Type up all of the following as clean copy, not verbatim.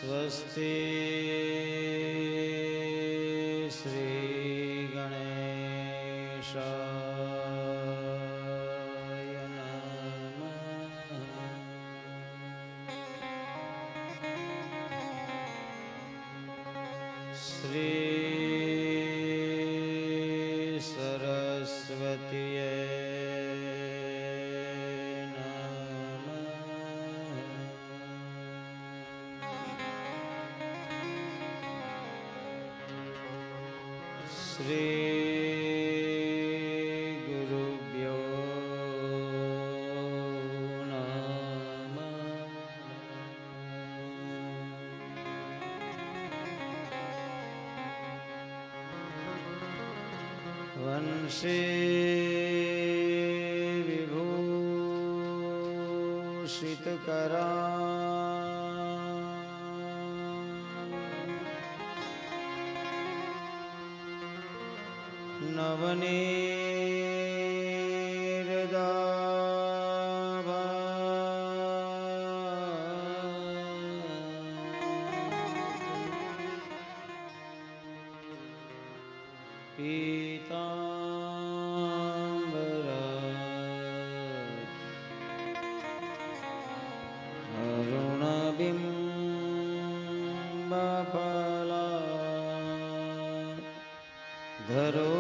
स्वस्ति श्री गणेशाय नमः। श्री सरस्वतीये श्री गुरुभ्यो नमः। वंशे विभूषितकरा नवनीरदाभा पीताम्बरा अरुणबिम्बफला धरो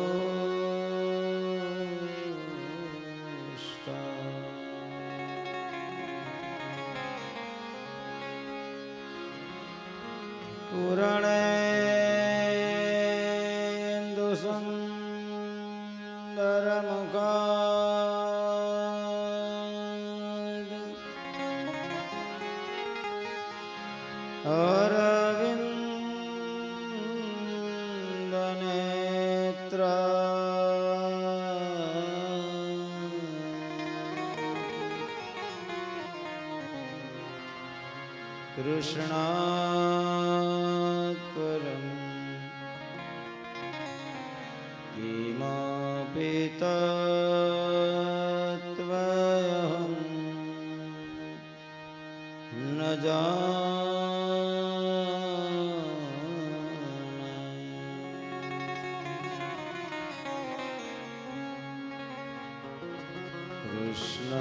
पूर्णेन्दु सुन्दरमुखा अरविन्दनेत्रा कृष्णात् परं किमपि तत्त्वमहं न जाने।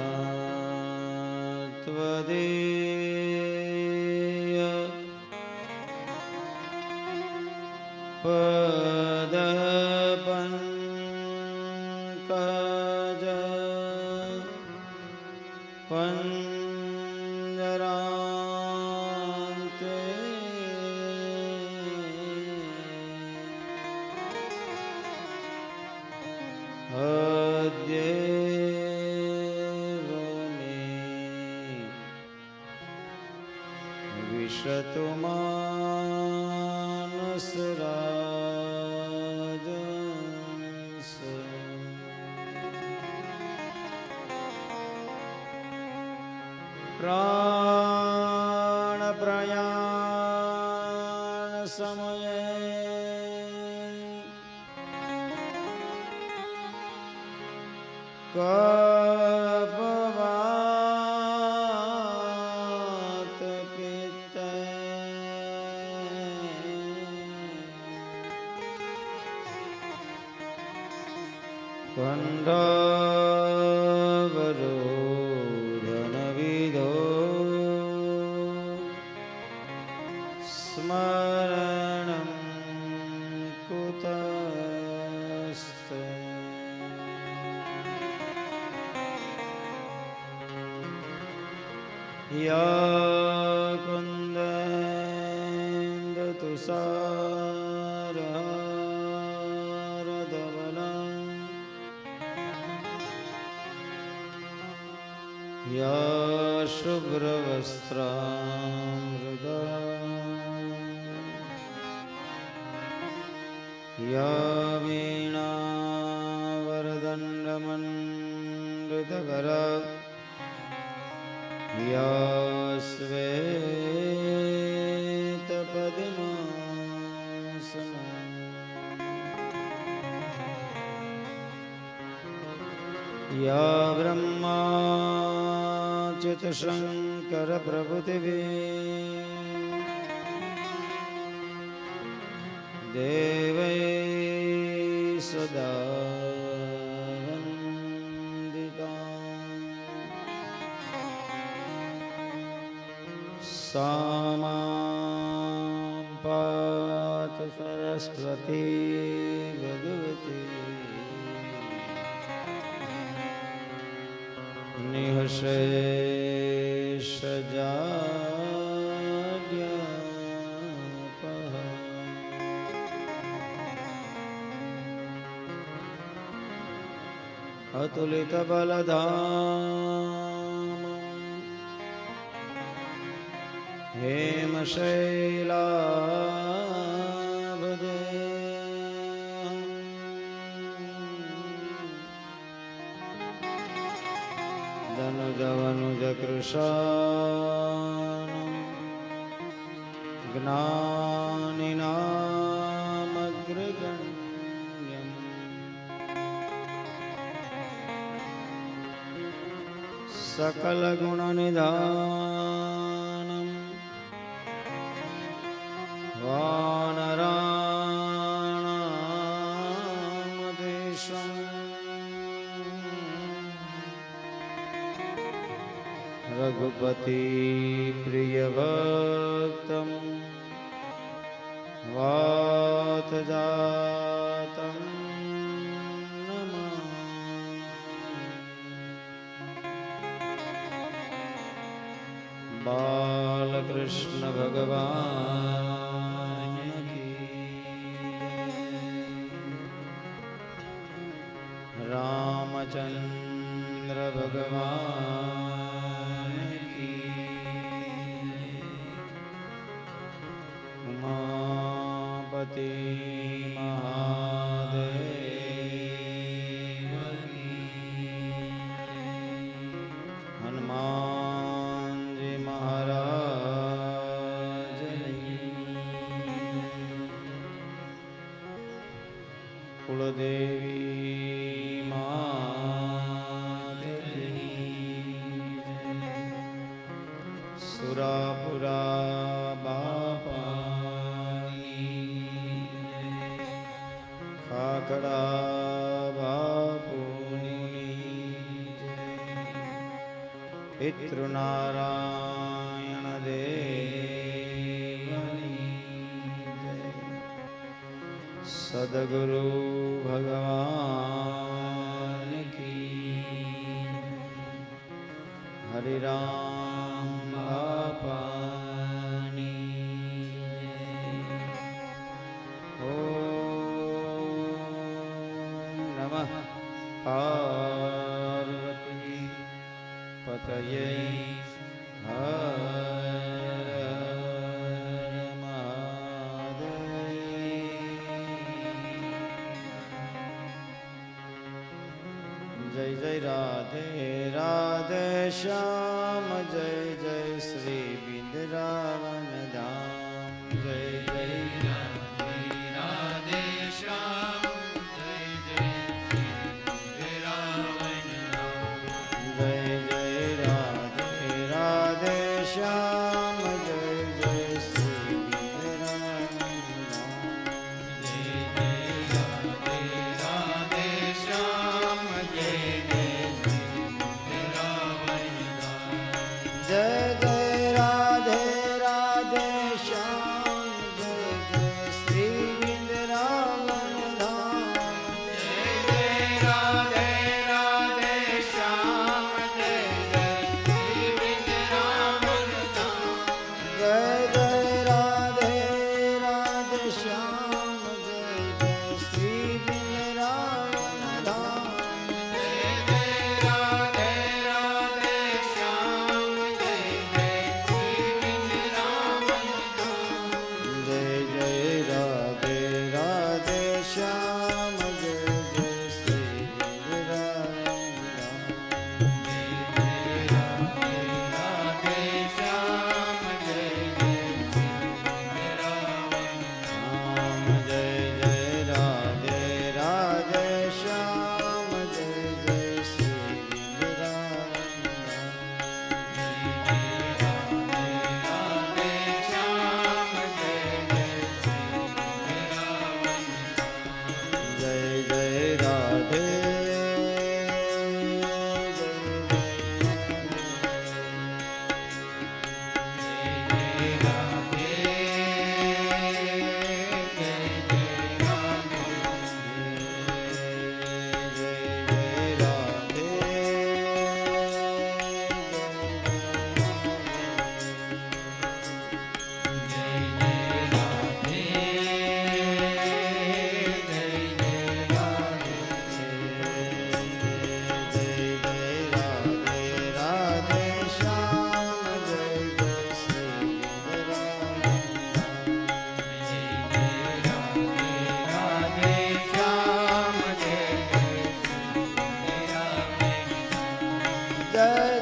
कृष्णात् त्वदीय पदपङ्कज पञ्जरान्ते अद्यैव मे विशतु मानसराजन्स। प्राणप्रयाण समये कपवात पित्ते कण्ठावरोधनविधो स्मरणं कुतस्ते। या कुन्देन्दुतुषारहारधवला या शुभ्रवस्त्रामृता या वीणावरदण्डमण्डितकरा या श्वेतपद्मासना या ब्रह्माच्युतशङ्कर प्रभृतिभिः देवै सदा वन्दिता सा मां पातु सरस्वती भगवती निःशेषजाड्यापः अतुलितबलधाम हेमशैलाभदे धनुजवनुजकृशानं ज्ञानिनामग्रगण्यम् सकलगुणनिधानं वानराणामधीशम् रघुपति प्रियभक्तं वातजातं नमामि। बालकृष्ण भगवान की रामचंद्र भगवान की उमापति महादेव की हनुमान जी महाराज कुलदेवी सुरापुरा बापानी खाकड़ा बापूनी पितृनारायण देवनी सद्गुरु भगवान की हरि राम बापानी ओम नमः पार्वती पतये हर महादेव। जय जय राधे राधे श्याम जय जय श्री वृंदावन धाम जय जय राधे राधे श्याम जय जय वृंदावन धाम जय जय राधे राधे श्याम जय जय श्री वृंदावन धाम जय जय राधे राधे श्याम जय जय जय राधे राधे श्याम जय जय श्री वृंदावन धाम जय जय राधे राधे श्याम जय जय श्री वृंदावन धाम जय जय राधे राधे श्याम जय जय श्री वृंदावन धाम जय जय શ્રી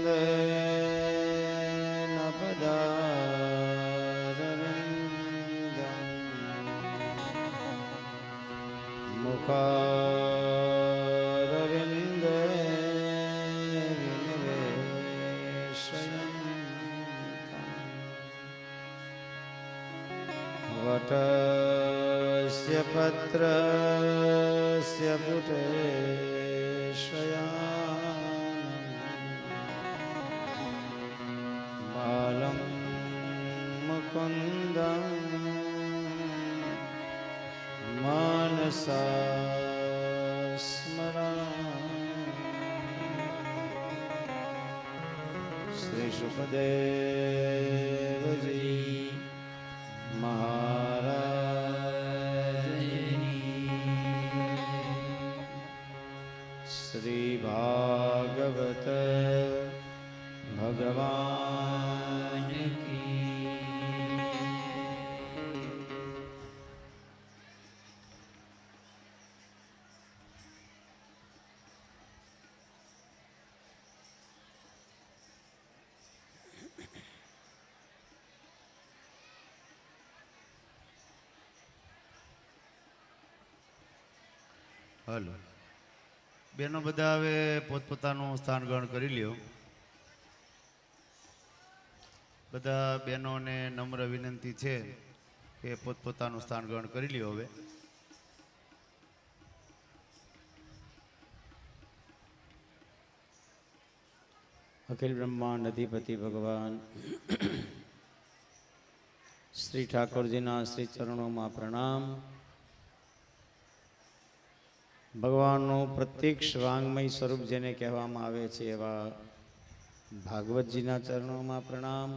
મુખારવિંદેન પદારવિંદમ મુખારવિંદે વિનિવેશયન્તં વટસ્ય પત્રસ્ય પુટે બાલમ મુકુંદં માનસા સ્મરામિ શ્રી શુકદેવજી શ્રી ભાગવત ભગવાન કી હાલો બેનો બધા હવે પોતપોતાનું સ્થાન ગ્રહણ કરી લ્યો. બધા બહેનોને નમ્ર વિનંતી છે કે પોતપોતાનું સ્થાન ગ્રહણ કરી લ્યો. હવે અખિલ બ્રહ્માંડ અધિપતિ ભગવાન શ્રી ઠાકોરજીના શ્રી ચરણોમાં પ્રણામ. ભગવાનનું પ્રત્યક્ષ વાંગમય સ્વરૂપ જેને કહેવામાં આવે છે એવા ભાગવતજીના ચરણોમાં પ્રણામ.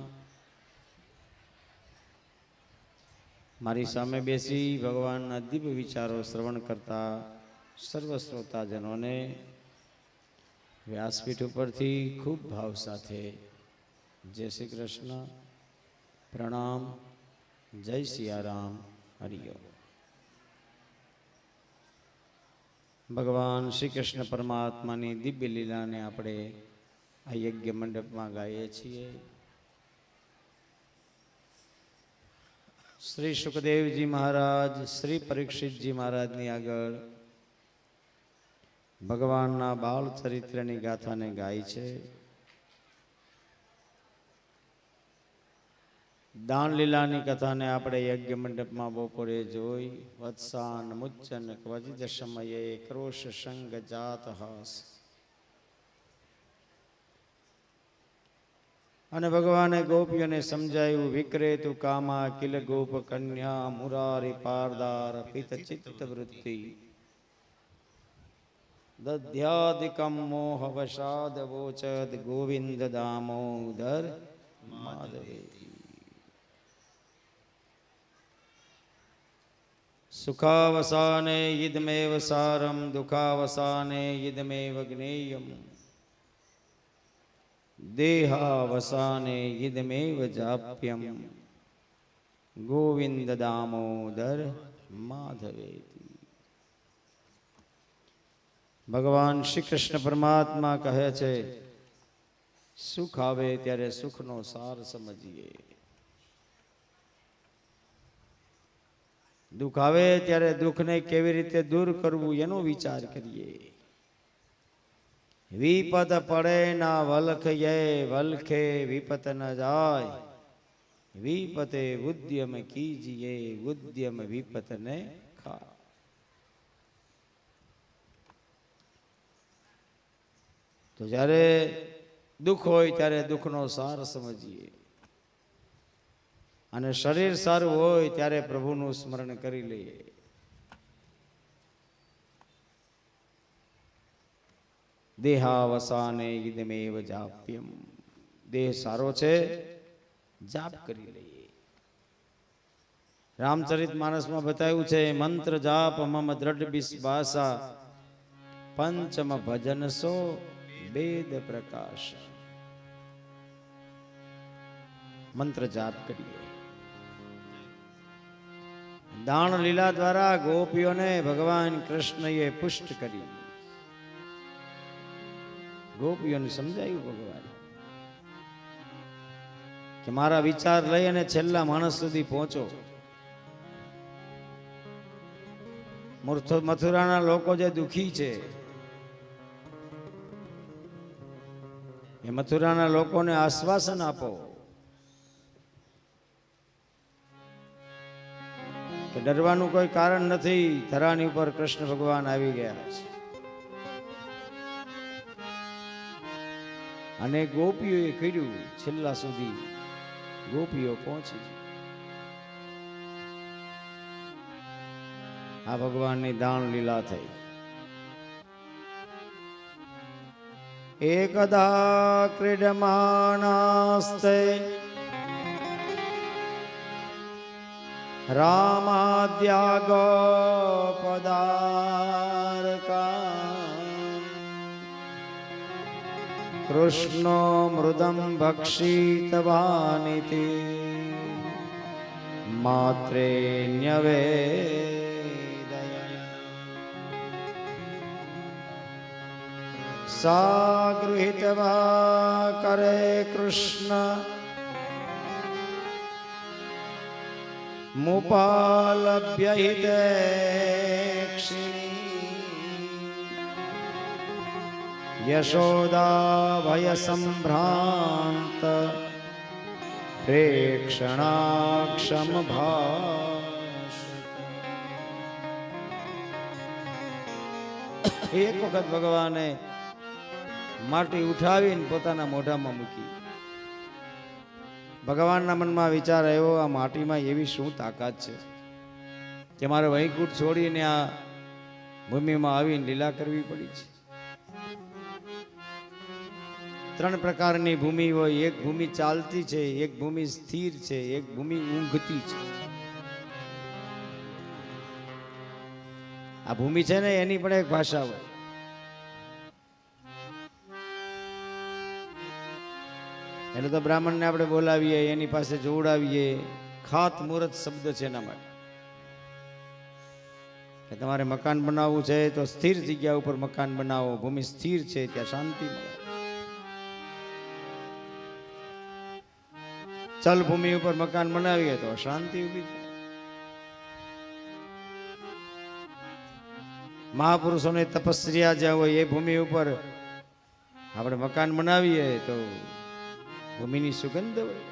મારી સામે બેસી ભગવાનના દિવ્ય વિચારો શ્રવણ કરતા સર્વ શ્રોતાજનોને વ્યાસપીઠ ઉપરથી ખૂબ ભાવ સાથે જય શ્રી કૃષ્ણ, પ્રણામ, જય સિયારામ, હરિઓમ. ભગવાન શ્રી કૃષ્ણ પરમાત્માની દિવ્ય લીલાને આપણે આ યજ્ઞ મંડપમાં ગાઈએ છીએ. શ્રી સુખદેવજી મહારાજ શ્રી પરીક્ષિતજી મહારાજની આગળ ભગવાનના બાળ ચરિત્રની ગાથાને ગાય છે. દાન લીલાની કથાને આપણે યજ્ઞ મંડપમાં બપોરે જોઈ. વત્સાન મુચ્ચન ક્વચિત સમયે ક્રોશ સંગ જાત હાસ. અને ભગવાને ગોપીઓને સમજાયું, વિક્રેતુ કામા કિલ ગોપ કન્યા મુરારી પારદાર પિત ચિત્ત વૃત્તિ દધ્યાદિકમ મોહ વશાદ વોચદ ગોવિંદ દામોદર માધવેતી. સુખાવસાને યિદમેવ સારમ દુઃખાવસાને યિદમેવ જ્ઞેયમ દેહાવસાને યિદમેવ જાપ્યમ ગોવિંદ દામોદર માધવેતી. ભગવાન શ્રી કૃષ્ણ પરમાત્મા કહે છે, સુખ આવે ત્યારે સુખનો સાર સમજીએ, દુઃખ આવે ત્યારે દુઃખને કેવી રીતે દૂર કરવું એનો વિચાર કરીએ. વિપત પડે ના વલખ યે વલખે વિપત ન જાય, વિપતે ઉદ્યમ કીજીએ ઉદ્યમ વિપત ને ખા. તો જ્યારે દુઃખ હોય ત્યારે દુઃખનો સાર સમજીએ, અને શરીર સારું હોય ત્યારે પ્રભુનું સ્મરણ કરી લઈએ. દેહાવસાને યિદમેવ જાપ્યમ, દેહ સારો છે જાપ કરી લઈએ. રામચરિત માનસમાં બતાવ્યું છે, મંત્ર જાપ મમ દ્રઢ વિશ્વાસા પંચમ ભજન સો વેદ પ્રકાશ. મંત્ર જાપ કરીએ. દાન લીલા દ્વારા ગોપીઓને ભગવાન કૃષ્ણએ પુષ્ટ કરી. ગોપીઓને સમજાયું ભગવાન કે મારા વિચાર લઈ અને છેલ્લા માણસ સુધી પહોંચો. મથુરાના લોકો જે દુખી છે એ મથુરાના લોકોને આશ્વાસન આપો કે ડરવાનું કોઈ કારણ નથી. ધરાની ઉપર કૃષ્ણ ભગવાન આવી ગયા છે. અને ગોપીઓએ કર્યું, છેલ્લા સુધી ગોપીઓ પહોંચી. આ ભગવાનની દાન લીલા થઈ. એકદા ક્રીડમાનાસ્તે રામાદ્યા ગોપદારકા કૃષ્ણો મૃદમ ભક્ષિતવાનિતિ માત્રે ન્યવેદયન સા ગૃહીત્વા કરે કૃષ્ણ મુપાલભ્ય હિતૈક્ષિણી યશોદા ભય સંભ્રાંત પ્રેક્ષણાક્ષમ ભાષ. એક વખત ભગવાને માટી ઉઠાવીને પોતાના મોઢામાં મૂકી. ભગવાનના મનમાં વિચાર આવ્યો, આ માટીમાં એવી શું તાકાત છે કે મારે વૈકુંઠ છોડીને આ ભૂમિમાં આવીને લીલા કરવી પડી છે. ત્રણ પ્રકારની ભૂમિ હોય. એક ભૂમિ ચાલતી છે, એક ભૂમિ સ્થિર છે, એક ભૂમિ ઊંઘતી છે. આ ભૂમિ છે ને એની પણ એક ભાષા હોય. એટલે તો બ્રાહ્મણને આપણે બોલાવીએ, એની પાસે જોડાવીએ. ખાત મુહૂર્ત શબ્દ છે એના માટે કે તમારે મકાન બનાવવું છે તો સ્થિર જગ્યા ઉપર મકાન બનાવો. ભૂમિ સ્થિર છે ત્યાં શાંતિ મળે. ચલ ભૂમિ ઉપર મકાન બનાવીએ તો શાંતિ ઊભી થાય. મહાપુરુષોની તપસ્યા જ્યાં હોય એ ભૂમિ ઉપર આપણે મકાન બનાવીએ તો ભૂમિની સુગંધ હોય.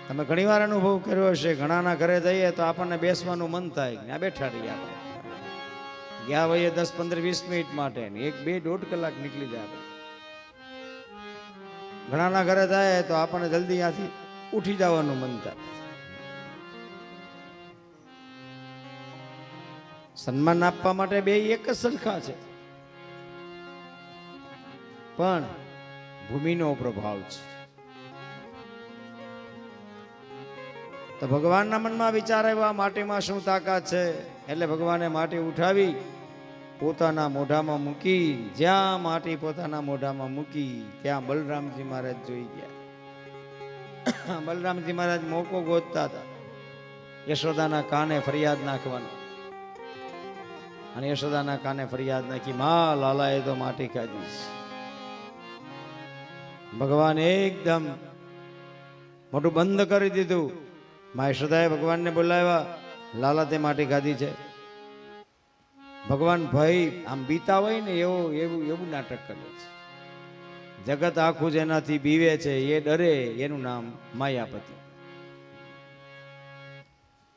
તમે ઘણી વાર અનુભવ કર્યો હશે, ઘણાના ઘરે જઈએ તો આપણને બેસવાનું મન થાય, ત્યાં બેઠા રહીએ. આપણે ગયા હોઈએ 10, 15, 20 મિનિટ માટે, 1, 2, 1.5 કલાક નીકળી જાય. આપણે ઘણાના ઘરે જાય તો આપણને જલ્દી ત્યાંથી ઉઠી જવાનું મન થાય. સન્માન આપવા માટે બે એક જ સરખા છે, પણ ભૂમિનો પ્રભાવ છે. તો ભગવાનના મનમાં વિચાર આવ્યો, માટીમાં શું તાકાત છે. એટલે ભગવાને માટી ઉઠાવી પોતાના મોઢામાં મૂકી. જ્યાં માટી પોતાના મોઢામાં મૂકી ત્યાં બલરામજી મહારાજ જોઈ ગયા. બલરામજી મહારાજ મોકો ગોતતા હતા યશોદાના કાને ફરિયાદ નાખવાનો. અને યશોદાના કાને ફરિયાદ નાખી, માં લાલાએ તો માટી ખાધી છે. ભગવાન એકદમ મોટું બંધ કરી દીધું. મા યશોદાએ ભગવાનને બોલાવ્યા, લાલા તે માટી ખાધી છે. ભગવાન ભય આમ બીતા હોય ને એવું નાટક કરે છે. જગત આખું જેનાથી બીવે છે એ ડરે, એનું નામ માયાપતિ.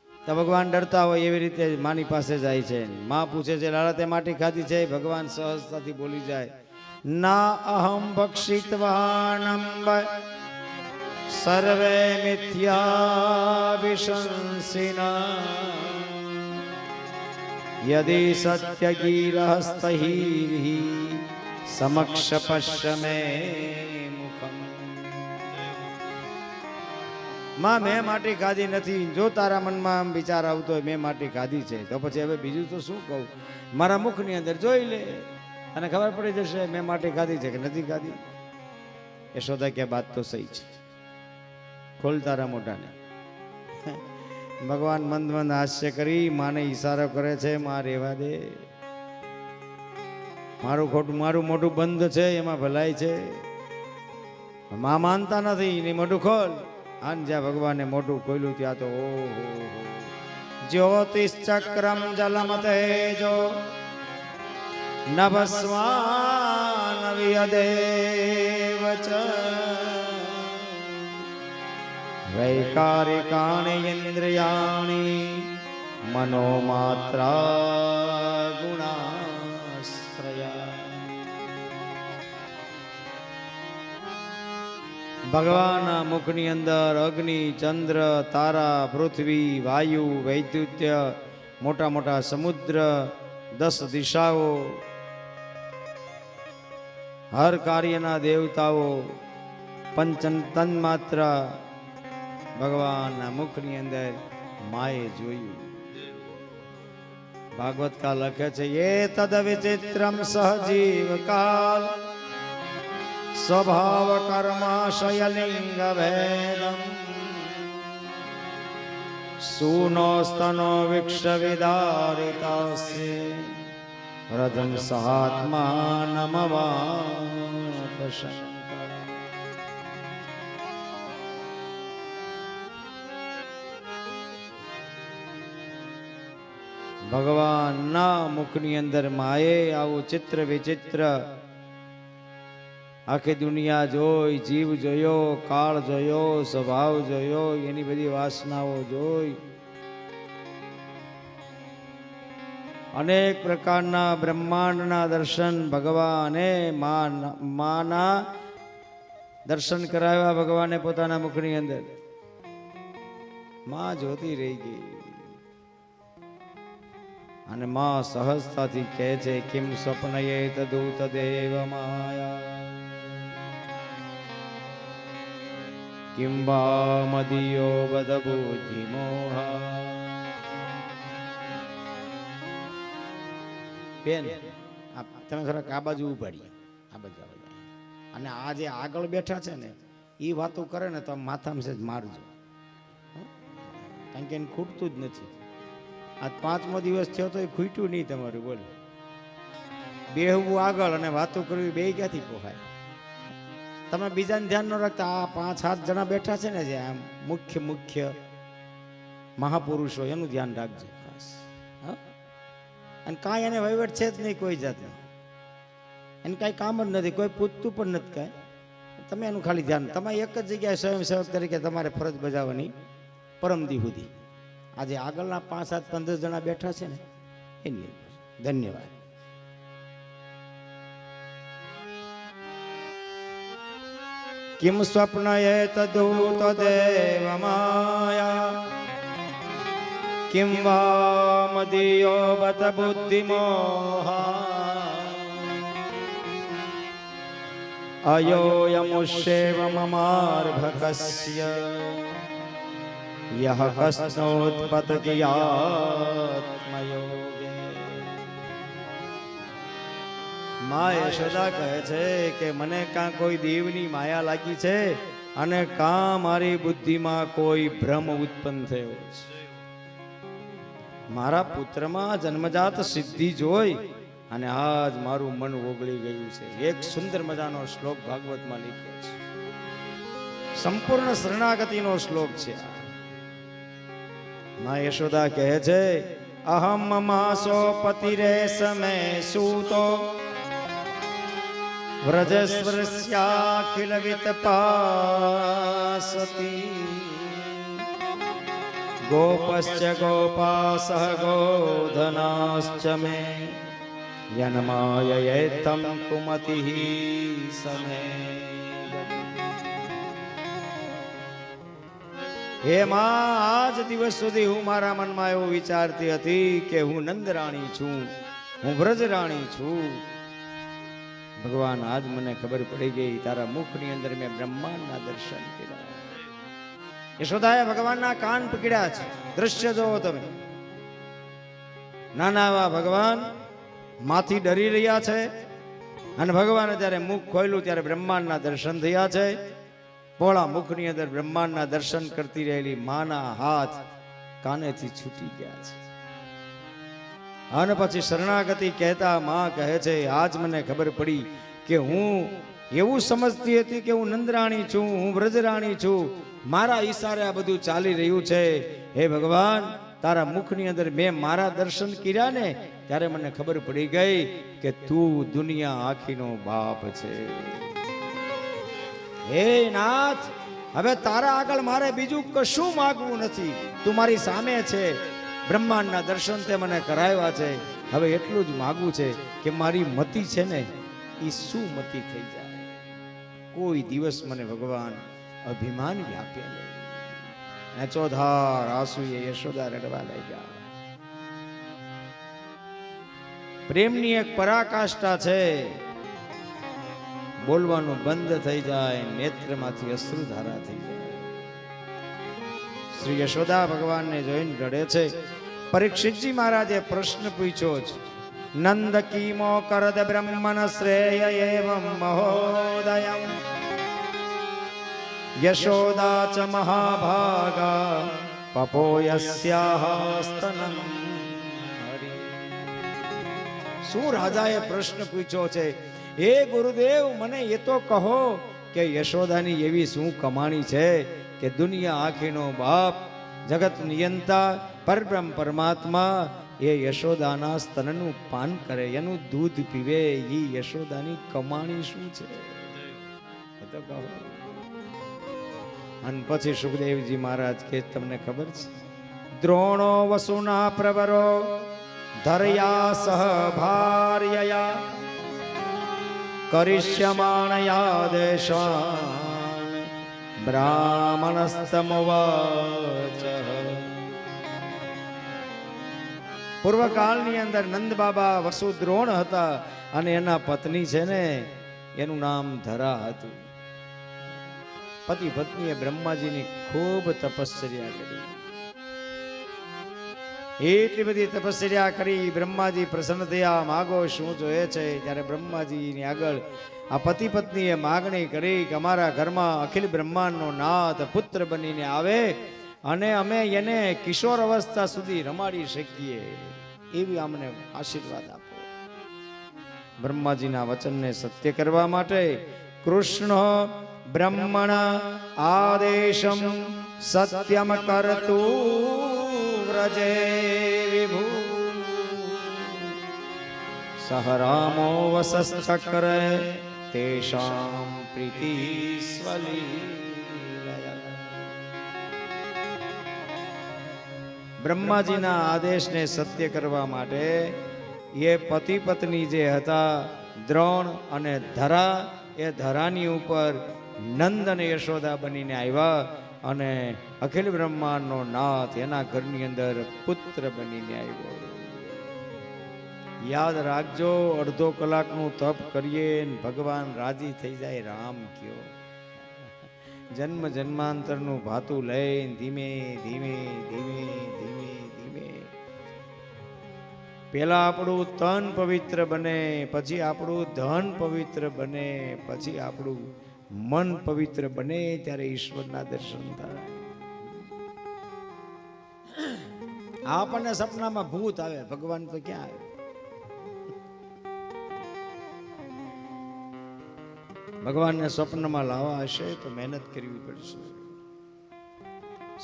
તો ભગવાન ડરતા હોય એવી રીતે માની પાસે જાય છે. માં પૂછે છે, લાલા તે માટી ખાધી છે? ભગવાન સહજતાથી બોલી જાય, ના અહમ ભક્ષિતવાનમ સર્વે મિથ્યાવિશંસિના યદિ સત્યગીરહસ્તહીરિ સમક્ષ પશ્ય મે મુખમ. માં મેં માટી ખાધી નથી. જો તારા મનમાં આમ વિચાર આવતો હોય મેં માટી ખાધી છે તો પછી હવે બીજું તો શું કહું, મારા મુખની અંદર જોઈ લે, અને ખબર પડી જશે મેં માટી ખાધી છે કે નથી ખાધી. યશોદા કે બાત તો સહી છે, ખોલ તારા મોઢાને. ભગવાન મંદ મંદ હાસ્ય કરી માને ઈશારો કરે છે, માં રેવા દે. મારું ખોટું મારું મોઢું બંધ છે એમાં ભલાઈ છે. માં માનતા નથી એની મોઢું ખોલ. આન જ્યાં ભગવાને મોઢું ખોલ્યું ત્યાં તો ઓહો જ્યોતિષ ચક્રમ જલમ તેજો નભસ્વાન વિયદેવ ચ વૈકારિકાણિ ઇન્દ્રિયાણિ મનોમાત્રા ગુણાશ્રયા. ભગવાનના મુખની અંદર અગ્નિ, ચંદ્ર, તારા, પૃથ્વી, વાયુ, વૈદ્યુત્ય, મોટા મોટા સમુદ્ર, 10 દિશાઓ, હર કાર્યના દેવતાઓ, પંચ તન્માત્ર ભગવાનના મુખની અંદર માએ જોયું. ભાગવત કા લખે છે એ તદ વિચિત્રમ સહજીવ કાલ સ્વભાવ કર્માશયલિંગ ભેદમ સૂનો સ્તનો વિક્ષ વિદારિતાસ્ય રજન સહાત્માનમવાપશંકર. ભગવાનના મુખની અંદર માએ આવું ચિત્ર વિચિત્ર આખી દુનિયા જોઈ, જીવ જોયો, કાળ જોયો, સ્વભાવ જોયો, એની બધી વાસનાઓ જોઈ, અનેક પ્રકારના બ્રહ્માંડના દર્શન ભગવાને માના દર્શન કરાવ્યા ભગવાને પોતાના મુખની અંદર. માં જોતી રહી ગઈ અને માં સહજતાથી કહે છે કિમ સ્વપ્નયેત દૂત દેવ માયા કિમ વા મદિયો બદ બુદ્ધિ મોહા. બેન તમે થોડાક આ બાજુ ઉભાડીએ, આ બાજુ અને આ જે આગળ બેઠા છે ને એ વાતો કરે ને તો માથામાં સેજ મારજો, કારણ કે એને ખૂટતું જ નથી. આ 5મો દિવસ થયો તો એ ખૂટ્યું નહીં તમારું. બોલો, બેહવું આગળ અને વાતો કરવી બે ક્યાંથી પોહાય? તમે બીજાને ધ્યાન ન રાખતા આ 5-7 જણા બેઠા છે ને જે આમ મુખ્ય મહાપુરુષો, એનું ધ્યાન રાખજો ખાસ. હા, અને કાંઈ એને વહીવટ છે જ નહીં કોઈ જાતનો, એને કાંઈ કામ જ નથી, કોઈ પૂછતું પણ નથી કાંઈ. તમે એનું ખાલી ધ્યાન, તમે એક જ જગ્યાએ સ્વયંસેવક તરીકે તમારે ફરજ બજાવવાની પરમદી સુધી. આજે આગળના 5-7-15 જણા બેઠા છે ને એની અંદર. ધન્યવાદ. કિમ સ્વપ્નયેત દૂત દેવ માયા કિમ વા મદિયો બત બુદ્ધિ મોહા અયોયમુષ્યેવ મમાર્ભકસ્ય યહ કસ્નોત્પતતિયાત્મયોગે. મા યશોદા કહે છે કે મને કાં કોઈ દેવની માયા લાગી છે અને કાં મારી બુદ્ધિમાં કોઈ ભ્રમ ઉત્પન્ન થયો છે. મારા પુત્રમાં જન્મજાત સિદ્ધિ જોઈ અને આજ મારું મન ઓગળી ગયું છે. એક સુંદર મજાનો શ્લોક ભાગવતમાં લખ્યો છે, સંપૂર્ણ શરણાગતિનો શ્લોક છે. માં યશોદા કહે છે અહમ માસો પતિરે સમે સૂતો વ્રજસ્વરસ્યાખિલ વિતપાસતી ગોપશ્ચ ગોપાસઃ ગોધનાશ્ચ મે યન્માયયેતમ કુમતિઃ સમે. હે માં, આજ દિવસ સુધી હું મારા મનમાં એવું વિચારતી હતી કે હું નંદરાણી છું, હું વ્રજરાણી છું. ભગવાન આજ મને ખબર પડી ગઈ, તારા મુખની અંદર મેં બ્રહ્માંડના દર્શન કર્યા. યશોદાએ ભગવાનના કાન પકડ્યા છે. દ્રશ્ય જોવો તમે, નાના એવા ભગવાન માથી ડરી રહ્યા છે અને ભગવાને જ્યારે મુખ ખોલ્યું ત્યારે બ્રહ્માંડના દર્શન થયા છે. પોળા મુખની અંદર બ્રહ્માંડના દર્શન કરતી રહેલી માના હાથ કાનેથી છૂટી ગયા છે. અને પછી શરણાગતિ કહેતા માં કહે છે, આજ મને ખબર પડી કે હું એવું સમજતી હતી કે હું નંદરાણી છું, હું વ્રજરાણી છું, મારા ઈશારે આ બધું ચાલી રહ્યું છે. હે ભગવાન, તારા મુખની અંદર મેં મારા દર્શન કર્યા ને ત્યારે મને ખબર પડી ગઈ કે તું દુનિયા આખીનો બાપ છે. હે નાથ, હવે તારા આગળ મારે બીજું કશું માગવું નથી. તું મારી સામે છે, બ્રહ્માંડના દર્શન તે મને કરાવ્યા છે. હવે એટલું જ માગવું છે કે મારી મતિ છે ને એ શું મતિ થઈ જાય. કોઈ દિવસ મને ભગવાન અભિમાન વ્યાપે નહીં. ને ચોધાર આંસુએ યશોદા રડવા લાગ્યા. પ્રેમની એક પરાકાષ્ઠા છે, બોલવાનું બંધ થઈ જાય, નેત્રમાંથી અશ્રુધારા થઈ જાય. શ્રી યશોદા ભગવાનને જોઈને રડે છે. પરીક્ષિતજી મહારાજે પ્રશ્ન પૂછ્યો છે, નંદ કીમો કરદ બ્રહ્મન શ્રેય એવં મહોદયમ યશોદા ચ મહાભાગા પપોયસ્યાહ સ્તનમ. શું રાજાએ પ્રશ્ન પૂછ્યો છે, હે ગુરુદેવ, મને એ તો કહો કે યશોદાની એવી શું કમાણી છે કે દુનિયા આખીનો બાપ, જગત નિયંતા, પરબ્રહ્મ પરમાત્મા એ યશોદાના સ્તનનું પાન કરે, એનું દૂધ પીવે, એ યશોદાની કમાણી શું છે એ તો કહો. અને પછી સુખદેવજી મહારાજ કે તમને ખબર છે, દ્રોણો વસુના પ્રવરો ધરયા સહ ભાર્યયા કરિષ્યમાણયા દેશાન બ્રાહ્મણસ્તમવાચ. પૂર્વકાળની અંદર નંદ બાબા વસુ દ્રોણ હતા અને એના પત્ની છે ને એનું નામ ધરા હતું. પતિ પત્નીએ બ્રહ્માજીની ખૂબ તપશ્ચર્યા કરી. એટલી બધી તપશ્ચર્યા કરી, બ્રહ્માજી પ્રસન્ન થયા. માગો શું જોઈએ છે? ત્યારે બ્રહ્માજીની આગળ આ પતિ પત્નીએ માગણી કરી કે અમારા ઘરમાં અખિલ બ્રહ્માંડનો નાથ પુત્ર બનીને આવે અને અમે એને કિશોર અવસ્થા સુધી રમાડી શકીએ, એવી અમને આશીર્વાદ આપો. બ્રહ્માજીના વચનને સત્ય કરવા માટે કૃષ્ણ બ્રહ્મણ આદેશમ સત્યમ કરતું વ્રજે વિભુ સહ રામો વસસ્ચક્ર તેષામ પ્રીતિ સ્વલીલયા. બ્રહ્માજીના આદેશને સત્ય કરવા માટે એ પતિ પત્ની જે હતા દ્રોણ અને ધરા, એ ધરાની ઉપર નંદ અને યશોદા બનીને આવ્યા અને અખિલ બ્રહ્માંડનો નાથ એના ઘરની અંદર પુત્ર બનીને આવ્યો. યાદ રાખજો, અડધો કલાકનું તપ કરીએ ભગવાન રાજી થઈ જાય. રામ કયો જન્મ જન્માંતરનું ભાતું લઈને ધીમે ધીમે ધીમે ધીમે ધીમે પેલા આપણું તન પવિત્ર બને, પછી આપણું ધન પવિત્ર બને, પછી આપણું મન પવિત્ર બને, ત્યારે ઈશ્વરના દર્શન થાય. આપણને સપનામાં ભૂત આવે, ભગવાન તો ક્યાં આવે? ભગવાનને સ્વપ્નમાં લાવવા હશે તો મહેનત કરવી પડશે.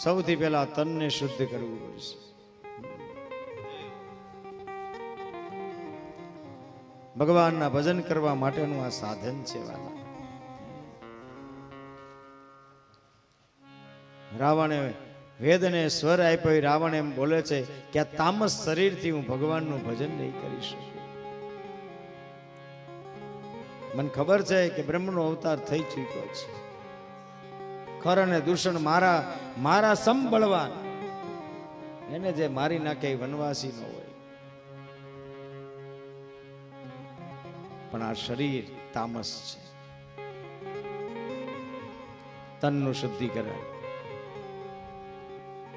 સૌથી પહેલા તનને શુદ્ધ કરવું પડશે. ભગવાનના ભજન કરવા માટેનું આ સાધન છે. વાલા, રાવણે વેદને સ્વર આપ્યો. રાવણ એમ બોલે છે કે આ તામસ શરીરથી હું ભગવાનનું ભજન નહીં કરી શકું. મને ખબર છે કે બ્રહ્મનો અવતાર થઈ ચૂક્યો છે. ખર અને દૂષણ મારા સંબળવાન, એને જે મારી નાખે એ વનવાસી ન હોય. પણ આ શરીર તામસ છે. તનનું શુદ્ધિકરણ,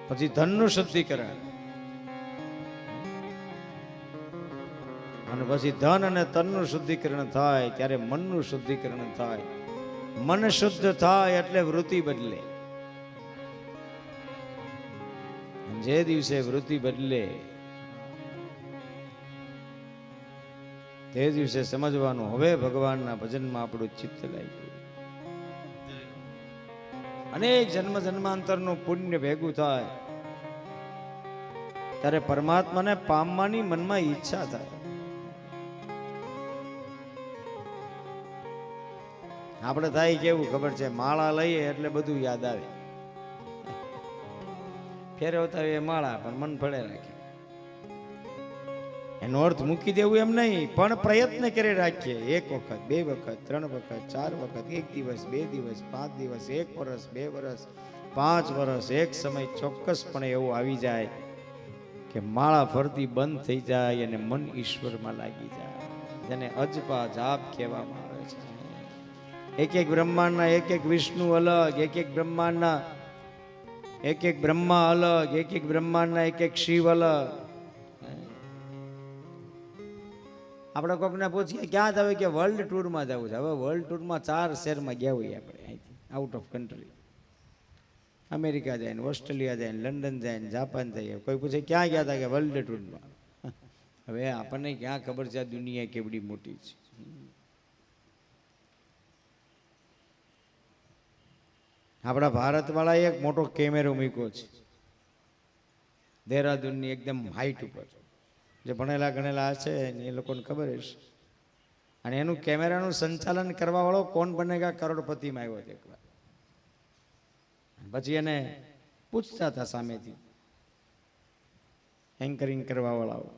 પછી ધનનું શુદ્ધિકરણ, અને પછી ધન અને તનનું શુદ્ધિકરણ થાય ત્યારે મનનું શુદ્ધિકરણ થાય. મન શુદ્ધ થાય એટલે વૃત્તિ બદલે. જે દિવસે વૃત્તિ બદલે તે દિવસે સમજવાનું હવે ભગવાનના ભજનમાં આપણું ચિત્ત લાગ્યું. અનેક જન્મ જન્માંતરનું પુણ્ય ભેગું થાય ત્યારે પરમાત્માને પામવાની મનમાં ઈચ્છા થાય. આપણે થાય કેવું ખબર છે, માળા લઈએ એટલે બધું યાદ આવે. ફેરવતા એ માળા પણ મન ભળે રાખે. એનો અર્થ મૂકી દેવું એમ નહીં, પણ પ્રયત્ન કરી રાખીએ. 1 વખત, 2 વખત, 3 વખત, 4 વખત, 1 દિવસ, 2 દિવસ, 5 દિવસ, 1 વર્ષ, 2 વર્ષ, 5 વર્ષ, એક સમય ચોક્કસપણે એવું આવી જાય કે માળા ફરતી બંધ થઈ જાય અને મન ઈશ્વરમાં લાગી જાય, જેને અજપા જાપ કહેવામાં આવે છે. એક એક બ્રહ્માંડના એક એક વિષ્ણુ અલગ, એક એક બ્રહ્માંડના એક એક બ્રહ્મા અલગ, એક એક બ્રહ્માંડના એક એક શિવ અલગ. આપણે કોકને પૂછીએ ક્યાં જવું, કે વર્લ્ડ ટૂરમાં જવું છે. હવે વર્લ્ડ ટૂરમાં 4 શહેરમાં ગયા હોઈએ આપણે, અહીંથી આઉટ ઓફ કન્ટ્રી. અમેરિકા જાય ને, ઓસ્ટ્રેલિયા જાય ને, લંડન જાય ને, જાપાન જાય. કોઈ પૂછે ક્યાં ગયા હતા, કે વર્લ્ડ ટૂરમાં. હવે આપણને ક્યાં ખબર છે આ દુનિયા કેવડી મોટી છે. આપણા ભારતવાળાએ એક મોટો કેમેરો મૂક્યો છે દેહરાદૂનની એકદમ હાઈટ ઉપર. જે ભણેલા ગણેલા છે એ લોકોને ખબર હશે. અને એનું કેમેરાનું સંચાલન કરવા વાળો કોણ બનેગા કરોડપતિમાં આવ્યો છે એકવાર. પછી એને પૂછતા હતા સામેથી એન્કરિંગ કરવા વાળાઓ,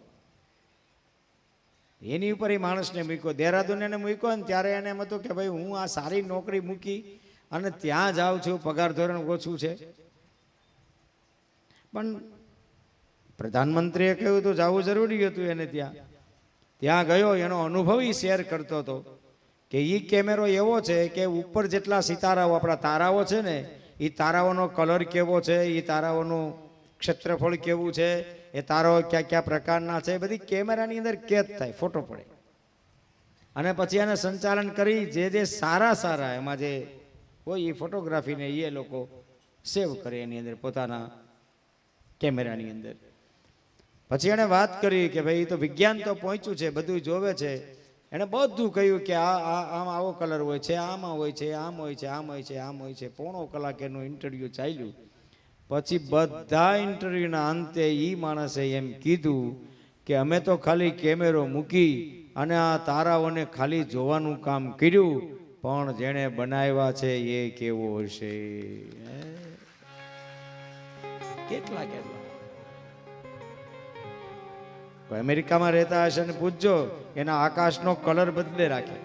એની ઉપર એ માણસને મૂક્યો. દેહરાદૂન એને મૂક્યો ને ત્યારે એને એમ હતું કે ભાઈ હું આ સારી નોકરી મૂકી અને ત્યાં જાઉં છું, પગાર ધોરણ ઓછું છે. પણ પ્રધાનમંત્રીએ કહ્યું તો જવું જરૂરી હતું એને. ત્યાં ગયો, એનો અનુભવ શેર કરતો હતો કે એ કેમેરો એવો છે કે ઉપર જેટલા સિતારાઓ, આપણા તારાઓ છે ને, એ તારાઓનો કલર કેવો છે, એ તારાઓનું ક્ષેત્રફળ કેવું છે, એ તારાઓ કયા કયા પ્રકારના છે, બધી કેમેરાની અંદર કેદ થાય, ફોટો પડે. અને પછી એને સંચાલન કરી જે સારા સારા એમાં જે હોય એ ફોટોગ્રાફીને એ લોકો સેવ કરે એની અંદર પોતાના કેમેરાની અંદર. પછી એણે વાત કરી કે ભાઈ તો વિજ્ઞાન તો પહોંચ્યું છે, બધું જોવે છે. એણે બધું કહ્યું કે આમ આવો કલર હોય છે, આમાં હોય છે, આમ હોય છે, આમ હોય છે, આમ હોય છે. 1.5 કલાક એનું ઇન્ટરવ્યૂ ચાલ્યું. પછી બધા ઇન્ટરવ્યૂના અંતે એ માણસે એમ કીધું કે અમે તો ખાલી કેમેરો મૂકી અને આ તારાઓને ખાલી જોવાનું કામ કર્યું, પણ જેણે બનાવ્યા છે એ કેવો હશે. કેટલા અમેરિકામાં રહેતા હશે ને પૂછજો, એના આકાશનો કલર બદલે રાખે.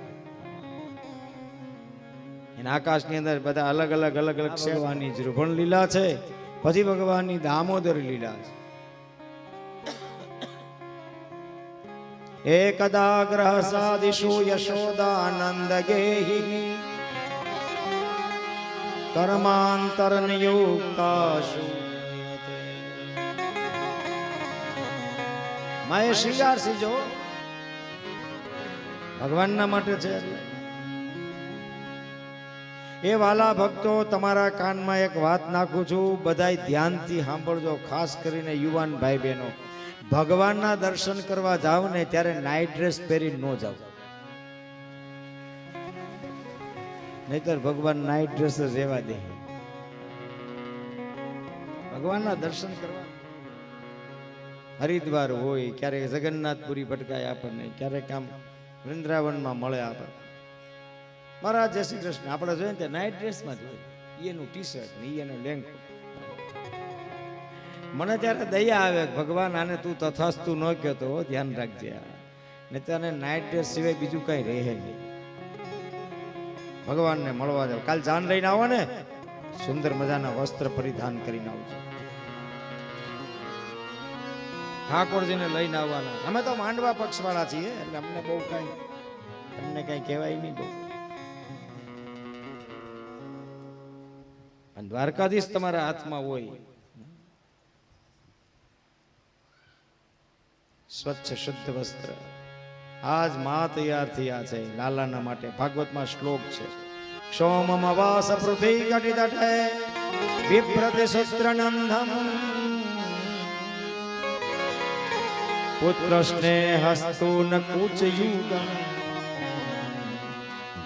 એના આકાશની અંદર બધા અલગ અલગ અલગ અલગ શેડવાની ધ્રુવણ લીલા છે, પછી ભગવાનની દામોદર લીલા છે. એકદા ગ્રહ સાદિશુ યશોદાનંદ ગેહિની કર્માંતર નિયુક્તાશુ. માએ શિંગાર સીજો ભગવાનના માટે છે. એ વાલા ભક્તો, તમારા કાનમાં એક વાત નાખું છું, બધાય ધ્યાનથી સાંભળજો, ખાસ કરીને યુવાન ભાઈ બહેનો. ભગવાનના દર્શન કરવા જાવ ને ત્યારે નાઇટ ડ્રેસ પહેરી ન જાવ, નહીતર ભગવાન નાઇટ ડ્રેસ જ રહેવા દે. ભગવાનના દર્શન કરવા હરિદ્વાર હોય, ક્યારેક જગન્નાથપુરી ભટકાય આપણને, ક્યારેક આમ વૃંદાવનમાં મળે આપણને. મહારાજ જય શ્રી કૃષ્ણ આપણે જોઈએ ને નાઇટ ડ્રેસમાં જ હોય, એનું ટી શર્ટ ને એનો લેંઘો. મને ત્યારે દયા આવે, ભગવાન આને તું તથાસ્તુ ન કહેતો, ધ્યાન રાખજે, ને તને નાઇટ ડ્રેસ સિવાય બીજું કઈ રહે નહીં. ભગવાનને મળવા જાવ, કાલ જાન લઈને આવો ને, સુંદર મજાના વસ્ત્ર પરિધાન કરીને આવજો. ઠાકોરજીને લઈને આવવાના. અમે તો માંડવા પક્ષ વાળા છીએ એટલે અમને બહુ કઈ તમને કઈ કહેવાય નહીં બહુ. અને દ્વારકાધીશ તમારા હાથમાં હોય, સ્વચ્છ શુદ્ધ વસ્ત્ર. આજ માં તૈયાર થયા છે લાલાના માટે. ભાગવતમાં શ્લોક છે, ક્ષોમમ વાસ પૃથ્વી ઘટિતટે વિપ્રતિ સૂત્રનંદમ પુત્ર સ્નેહસ્તુ ન કૂચયુગમ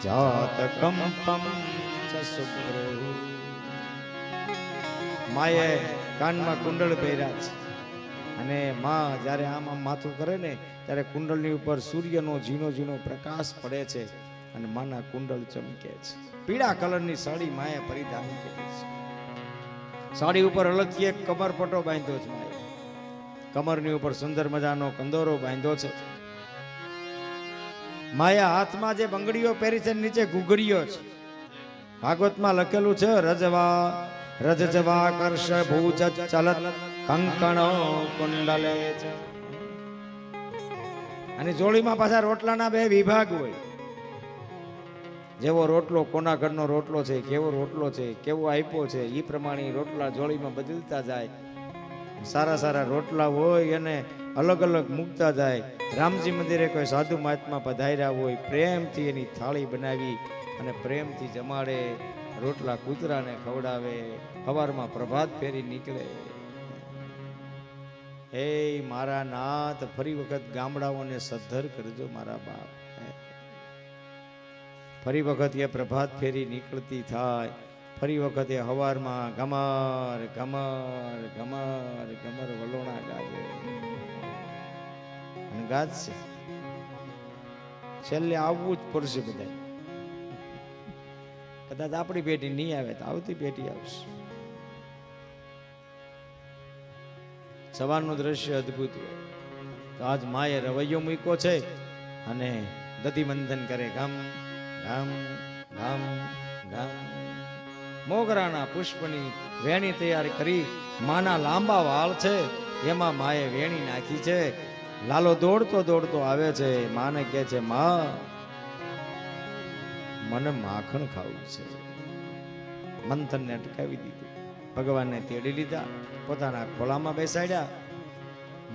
જાત કંપમ ચ શુભ્રો. માએ કાનમાં કુંડળ પહેર્યા છે અને માં જ્યારે આમ આમ માથું કરે ને ત્યારે કુંડળની ઉપર સૂર્યનો ઝીણો ઝીણો પ્રકાશ પડે છે અને માના કુંડળ ચમકે છે. પીળા કલરની સાડી માએ પરિધાન કરી છે. સાડી ઉપર અલગથી એક કમરપટ્ટો બાંધ્યો છે માએ. કમરની ઉપર સુંદર મજાનો કંદોરો બાંધ્યો છે. માયા હાથમાં જે બંગડીઓ પહેરી છે નીચે ઘૂઘરીઓ છે. ભાગવતમાં લખેલું છે રજજવા કર્ષ ભૂજ ચલત કંકણો કુંડલે છે. અને જોડીમાં પાછા રોટલાના બે વિભાગ હોય. જેવો રોટલો કોના ઘરનો રોટલો છે, કેવો રોટલો છે, કેવો આપ્યો છે, એ પ્રમાણે રોટલા જોડીમાં બદલતા જાય. સારા સારા રોટલા હોય અને અલગ અલગ મૂકતા જાય. રામજી મંદિરે કોઈ સાધુ મહાત્મા પધાર્યા હોય, પ્રેમથી એની થાળી બનાવી અને પ્રેમથી જમાડે. રોટલા કૂતરાને ખવડાવે. સવારમાં પ્રભાત ફેરી નીકળે. હે મારા નાથ, ફરી વખત ગામડાઓને સદ્ધર કરજો મારા બાપ. ફરી વખત એ પ્રભાત ફેરી નીકળતી થાય. ફરી વખત એ હવારમાં ઘમર ઘમર ઘમર ઘમર વલોણા ગાજે અને ગાજશે. છેલ્લે આવવું જ પડશે બધા. કદાચ આપણી પેઢી નહીં આવે તો આવતી પેઢી આવશે. સવારનું દ્રશ્ય અદ્ભુત હોય. તો આજ માએ રવૈયો મૂક્યો છે અને દધી મંથન કરે. ગમ ગમ ગમ ગમ. મોગરાના પુષ્પની વેણી તૈયાર કરી. માના લાંબા વાળ છે એમાં માએ વેણી નાખી છે. લાલો દોડતો દોડતો આવે છે. માને કહે છે, માં મને માખણ ખાવું છે. મંથનને અટકાવી દીધું. ભગવાનને તેડી લીધા, પોતાના ખોળામાં બેસાડ્યા.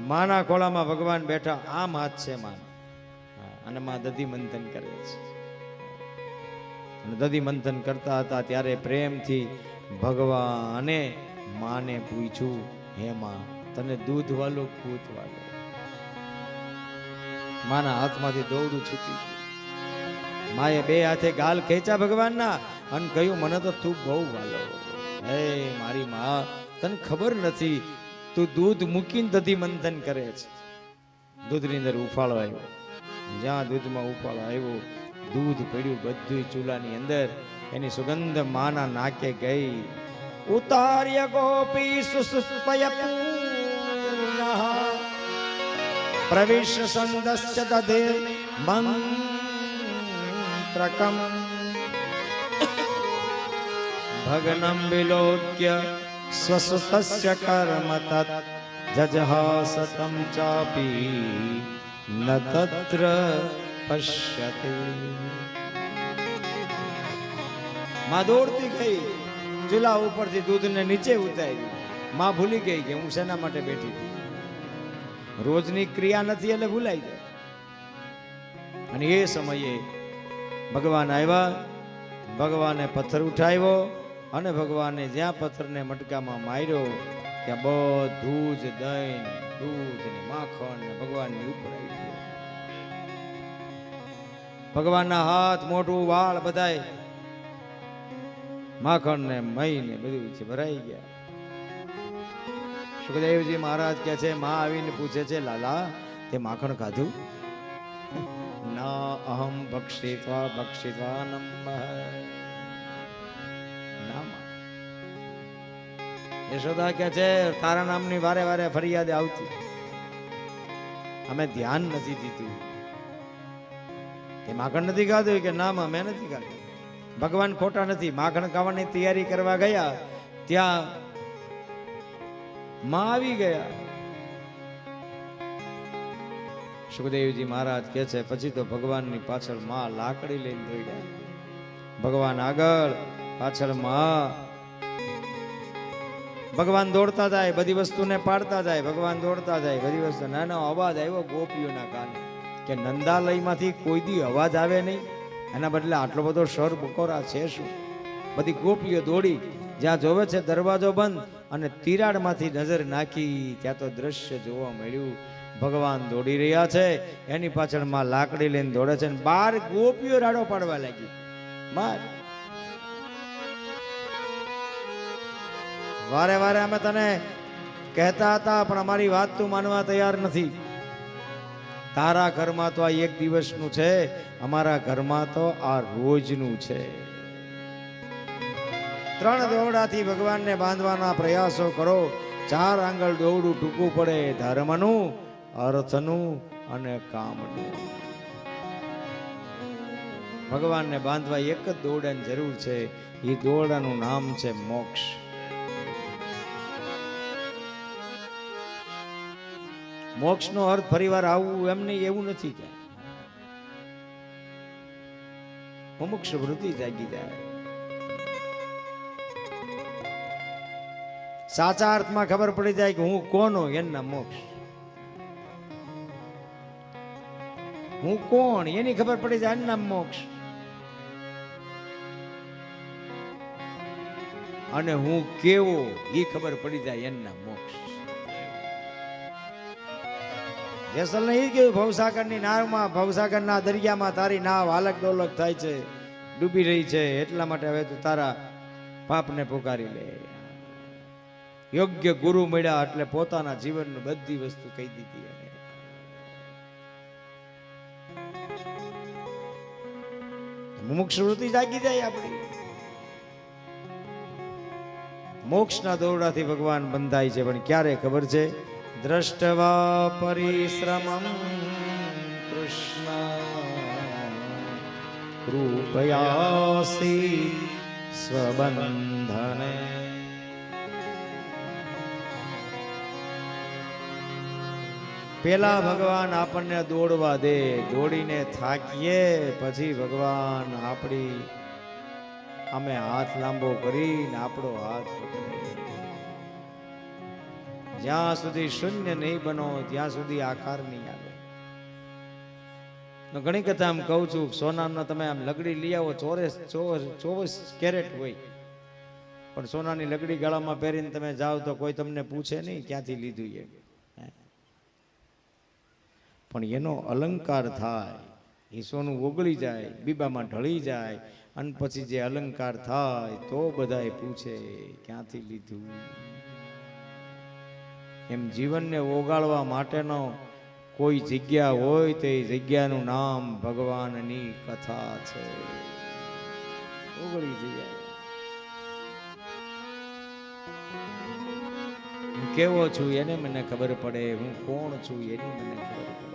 માના ખોળામાં ભગવાન બેઠા. આમ હાથ છે માન અને માં દધી મંથન કરે છે. અને દધી મંથન કરતા હતા ત્યારે પ્રેમથી ભગવાને માને પૂછ્યું, હે માં, તને દૂધ વાલો પૂત વાલો? માના હાથમાંથી દોરડું છૂટી ગયું. માએ બે હાથે ગાલ ખેંચ્યા ભગવાનના અને કહ્યું, મને તો તું બહુ વાલો. હે મારી માં, તને ખબર નથી, તું દૂધ મૂકીને દધી મંથન કરે છે. દૂધની અંદર ઉફાળો આવ્યો. જ્યાં દૂધમાં ઉફાળો આવ્યો, દૂધ પડ્યું બધું ચૂલાની અંદર. એની સુગંધ માના નાકે ગઈ. ઉતાર્ય ગોપી સુસુસ્પય પૂર્ણઃ પ્રવિશ્ય સંદસ્ચ દધે મંત્રકમ ભગ્નમ વિલોક્ય સ્વસુતસ્ય કર્મ તત જજહાસતમ ચાપી ન તત્ર પશ્યતે. માં દોડતી ગઈ. ચૂલા ઉપરથી દૂધને નીચે ઉતારી. માં ભૂલી ગઈ કે હું શેના માટે બેઠી હતી. રોજની ક્રિયા નથી એટલે ભૂલાઈ જાય. અને એ સમયે ભગવાન આવ્યા. ભગવાને પથ્થર ઉઠાવ્યો અને ભગવાને જ્યાં પથ્થરને મટકામાં માર્યો ત્યાં બધું જ દહીં, દૂધ ને માખણ ને ભગવાનની ઉપર આવી ગયું. ભગવાનના હાથ, મોઢું, વાળ બધાય માખણ ને મહી ને બધું છે ભરાઈ ગયા. સુખદેવજી મહારાજ કહે છે, માં આવીને પૂછે છે, લાલા તે માખણ ખાધું? ના અહમ ભક્ષિત્વા ભક્ષિત્વા નમ્બ. યશોદા કહે છે, તારા નામની વારે વારે ફરિયાદ આવતી, અમે ધ્યાન નથી દીધું. તે માખણ નથી ખાધું કે ના માં મેં નથી ખાધું. ભગવાન ખોટા નથી. માખણ ખાવાની તૈયારી કરવા ગયા ત્યાં માં આવી ગયા. સુખદેવજી મહારાજ કહે છે, પછી તો ભગવાનની પાછળ માં લાકડી લઈને દોડ્યા. ભગવાન આગળ, પાછળ માં. ભગવાન દોડતા જાય, બધી વસ્તુને પાડતા જાય. ભગવાન દોડતા જાય, બધી વસ્તુ. નાનો અવાજ આવ્યો ગોપીઓના કાને કે નંદાલયમાંથી કોઈ દી અવાજ આવે નહીં, એના બદલે આટલો બધો શોર બકોરા છે શું? બધી ગોપીઓ દોડી. જ્યાં જોવે છે દરવાજો બંધ અને તિરાડમાંથી નજર નાખી ત્યાં તો દ્રશ્ય જોવા મળ્યું. ભગવાન દોડી રહ્યા છે, એની પાછળ માં લાકડી લઈને દોડે છે, 12 ગોપીઓ રાડો પાડવા લાગી. માર વારે વારે અમે તને કહેતા હતા, પણ અમારી વાત તું માનવા તૈયાર નથી. તારા ઘરમાં તો આ એક દિવસનું છે, અમારા ઘરમાં તો આ રોજનું છે. 3 દોરડાથી ભગવાનને બાંધવાના પ્રયાસો કરો. 4 આંગળ દોરડું ટૂંકું પડે, ધર્મનું, અર્થનું અને કામનું. ભગવાનને બાંધવા એક જ દોરડાની જરૂર છે. એ દોરડાનું નામ છે મોક્ષ. મોક્ષનો અર્થ ફરીવાર આવવું એમ નહીં, એવું નથી કે મુમુક્ષ વૃત્તિ જાગી જાય. સાચા અર્થમાં ખબર પડી જાય કે હું કોનો, એના મોક્ષ. હું કોણ એની ખબર પડી જાય, એના મોક્ષ. અને હું કેવો એ ખબર પડી જાય, એના મોક્ષ. જેસલને એ કહ્યું, ભવસાગરની નાવમાં, ભવસાગરના દરિયામાં તારી નાવ હાલક ડોલક થાય છે, ડૂબી રહી છે, એટલા માટે હવે તું તારા પાપને પુકારી લે. યોગ્ય ગુરુ મળ્યા એટલે પોતાના જીવનની બધી વસ્તુ કહી દીધી. મુમુક્ષ વૃત્તિ જાગી જાય આપણી. મોક્ષના દોરડાથી ભગવાન બંધાય છે, પણ ક્યારે ખબર છે? દ્રષ્ટવા પરિશ્રમં કૃષ્ણ કૃપયાસી સ્વબંધને. પેલા ભગવાન આપણને દોડવા દે, દોડીને થાકીએ પછી ભગવાન આપણી અમે હાથ લાંબો કરીને આપણો હાથ પકડે. જ્યાં સુધી શૂન્ય નહીં બનો ત્યાં સુધી આકાર નહીં આવે. ઘણી કથા આમ કહું છું, સોનાનો તમે આમ લગડી લઈ આવો, 24 કેરેટ હોય, પણ સોનાની લગડી ગળામાં પહેરીને તમે જાઓ તો કોઈ તમને પૂછે નહીં ક્યાંથી લીધું એ. પણ એનો અલંકાર થાય, એ સોનું ઓગળી જાય, બીબામાં ઢળી જાય, અને પછી જે અલંકાર થાય તો બધાય પૂછે ક્યાંથી લીધું. એમ જીવનને ઓગાળવા માટેનો કોઈ જગ્યા હોય તો એ જગ્યાનું નામ ભગવાનની કથા છે. ઓગળી જાય. હું કેવો છું એને મને ખબર પડે, હું કોણ છું એની મને ખબર પડે.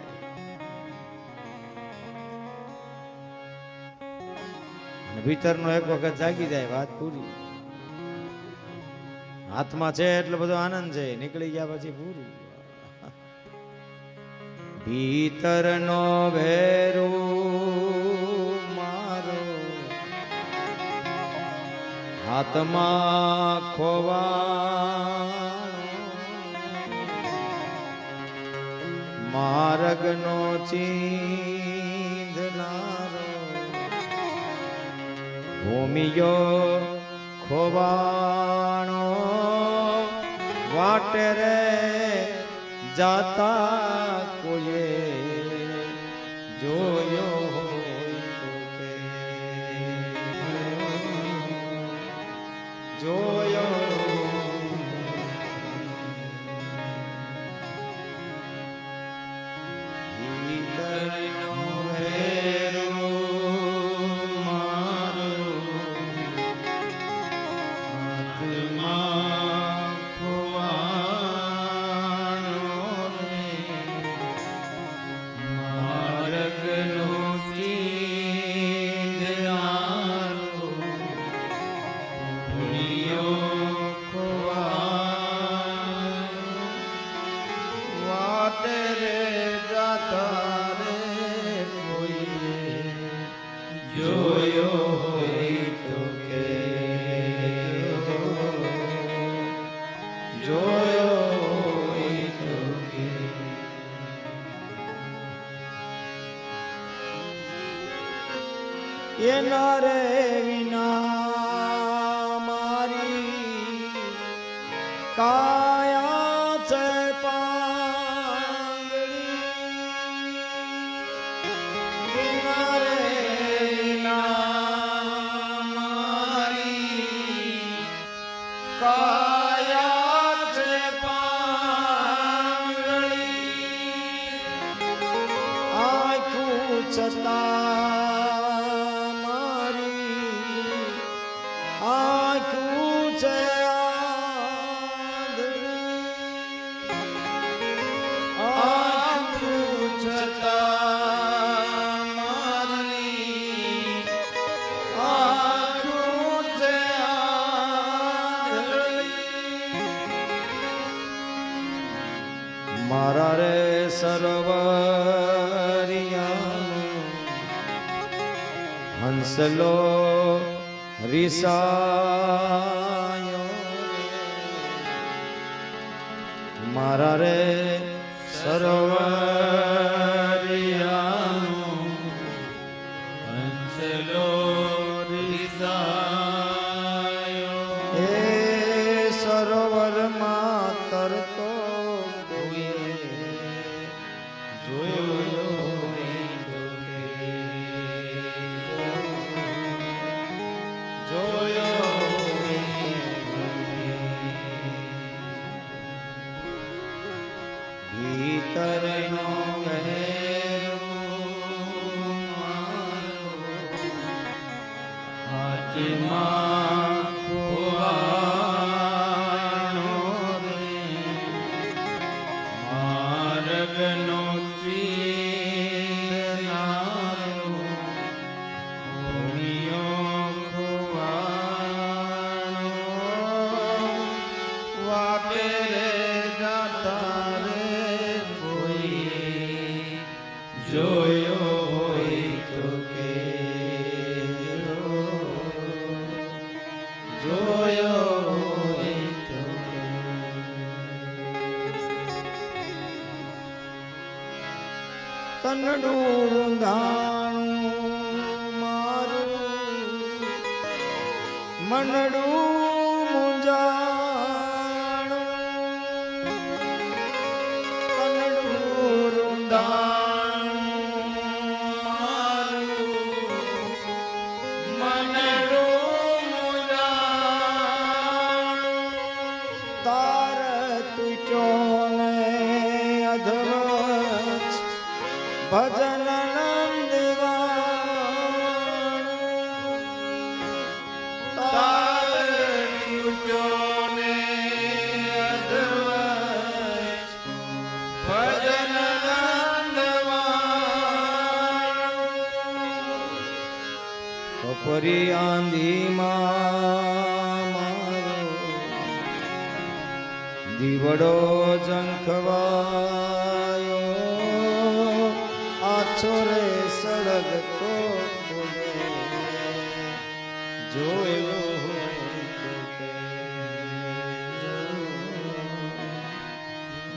ભીતરનો એક વખત જાગી જાય, વાત પૂરી. હાથમાં છે એટલો બધો આનંદ છે, નીકળી ગયા પછી પૂરું. ભીતરનો ભેરો મારો હાથમાં ખોવાનો, માર્ગનો ચીંધનારો ભૂમિયો ખોવાણો. વાટે રે જાતા કોઈએ જોયો હોય તો કે જોયો. એના રે વિના મારી કાયા છે પાંગળી. છતાં મારી આંખું છે આંખું છતાં મારી આંખું છે મારા રે સરોવરિયાનું હંસલો રીસાયો મારા રે સરોવરિયાનું હંસલો રીસાયો એ સરોવરમાં તરતો ભીતરનો હાથમાં ખોવાનો રે માર્ગનો ચીરનારો ભૂમિયો ખોવાનો વાપે રે જાતા જોયો હોય તો કે જોયો હોય તો તનડું રૂંધાણું મારું મનડું મુંજાણું તનડું રૂંધાણું તાર તૂટ્યો ને અધવચ ભજન નંદવાણું તાર તૂટ્યો ને અધવચ ભજન નંદવાણું કપરી આંધીમાં દીવડો ઝંખવાયો આછો રે સળગતો જોયો હોય તો કે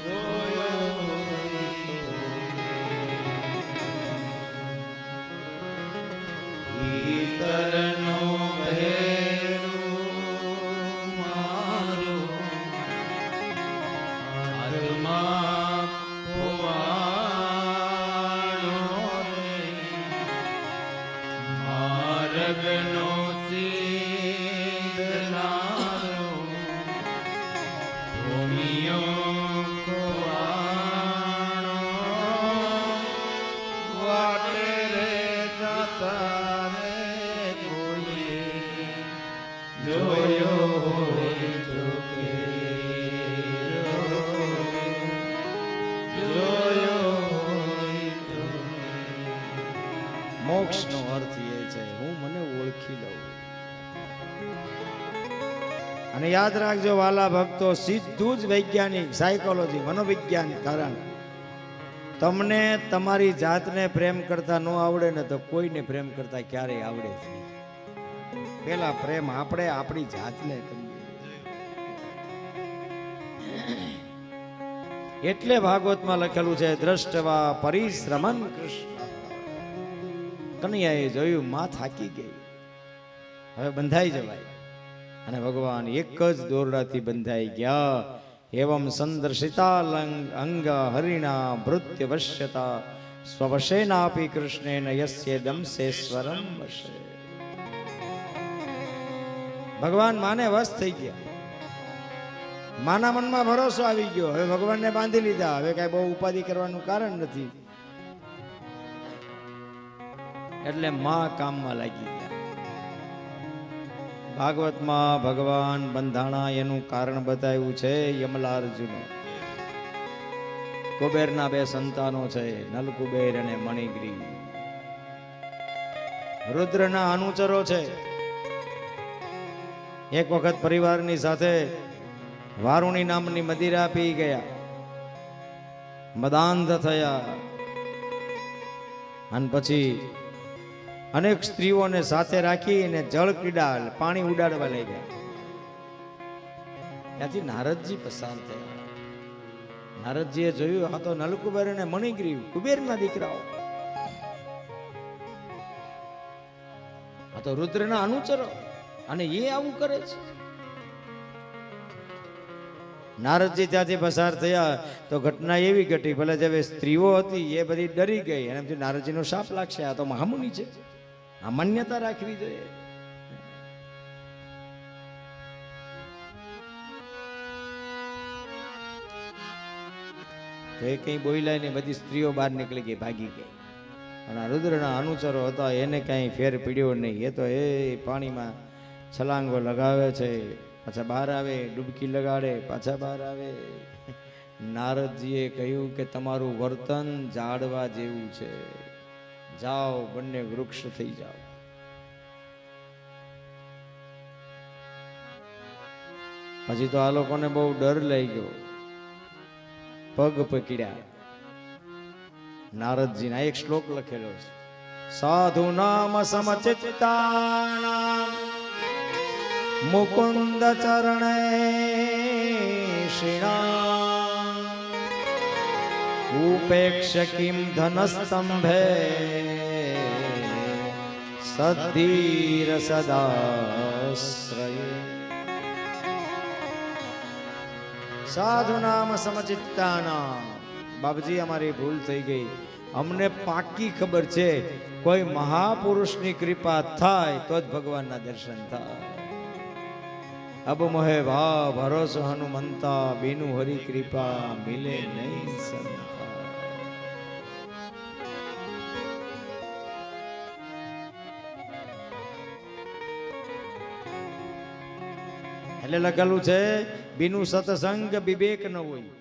જોયો હોય તો ઈતરનો માર્ગનો સીધનારો ભૂમિયો ખોવાનો વાટે રે જાતા રે કોઈ જોયો હોય તો કે જોયો હોય તો મોક્ષનો અર્થ એ છે હું મને ઓળખી લઉં. અને યાદ રાખજો વાલા ભક્તો, સીધું જ વૈજ્ઞાનિક સાયકોલોજી મનોવિજ્ઞાન કારણ તમને તમારી જાતને પ્રેમ કરતા ન આવડે ને તો કોઈને પ્રેમ કરતા ક્યારેય આવડે જ નહીં. પેલા પ્રેમ આપણે આપણી જાતને કરીએ. એટલે ભાગવતમાં લખેલું છે દ્રષ્ટવા પરિશ્રમન કૃષ્ણ. કનૈયાએ જોયું માં થાકી ગઈ, હવે બંધાઈ જવાય. અને ભગવાન એક જ દોરડાથી બંધાઈ ગયા. એવમ સંદર્શિતા અંગ હરિણા ભૃત્ય વશ્યતા સ્વવશેનાપી કૃષ્ણેન યસ્ય દંસેશ્વરમ વશે. ભગવાન માને વશ થઈ ગયા. માના મનમાં ભરોસો આવી ગયો. હવે ભગવાનને બાંધી લીધા. હવે કઈ બહુ ઉપાધિ કરવાનું કારણ નથી. એટલે માં કામમાં લાગી ગયા. ભાગવતમાં ભગવાન બંધાણા એનું કારણ બતાવ્યું છે યમલાર્જુનો. કુબેરના બે સંતાનો છે, નલકુબેર અને મણિગ્રીવ. રુદ્રના અનુચરો છે. એક વખત પરિવારની સાથે વારુણી નામની મદિરા પી ગયા, મદાંધ થયા, અને પછી અનેક સ્ત્રીઓને સાથે રાખી અને જળ ક્રીડા પાણી ઉડાડવા લઈ ગયા. ત્યાંથી નારદજી પસાર થયા. નારદજીએ જોયું આ તો નલકુબેર અને મણિગ્રીવ કુબેરના દીકરાઓ, આ તો રુદ્રના અનુચરો, અને એ આવું કરે છે. નારદજી ત્યાંથી પસાર થયા તો ઘટના એવી ઘટી, ભલે જે સ્ત્રીઓ હતી એ બધી ડરી ગઈ, અને એમથી નારદજીનો શાપ લાગશે, આ તો મહામુનિ છે, આ માન્યતા રાખવી જોઈએ. તો એ કઈ બોલ્યા ને, બધી સ્ત્રીઓ બહાર નીકળી ગઈ, ભાગી ગઈ. અને આ રુદ્રના અનુચરો હતા એને કઈ ફેર પીડ્યો નહીં. એ તો એ પાણીમાં છલાંગો લગાવે છે, પાછા બહાર આવે, ડૂબકી લગાડે, પાછા બહાર આવે. નારદજીએ કહ્યું કે તમારું વર્તન ઝાડવા જેવું છે, જાઓ બંને વૃક્ષ થઈ જાઓ. પછી તો આ લોકોને બહુ ડર લઈ ગયો, પગ પકડ્યા. નારદજીના એક શ્લોક લખેલો છે, સાધુ નામ સમચિત્તાનામ મુકુંદ ચરણે શ્રીણામ ઉપેક્ષ કિમ ધનસ્તંભે સદ્ધીર સદાશ્રય. સાધુ નામ સમચિત્તાનામ. બાપજી અમારી ભૂલ થઈ ગઈ, અમને પાકી ખબર છે કોઈ મહાપુરુષની કૃપા થાય તો જ ભગવાનના દર્શન થાય. અબ મોહે ભાવ ભરોસો હનુમંતા, બીનુ હરી કૃપા મિલે નહીં સંતા. એટલે લખેલું છે બીનું સત્સંગ વિવેક ન હોય.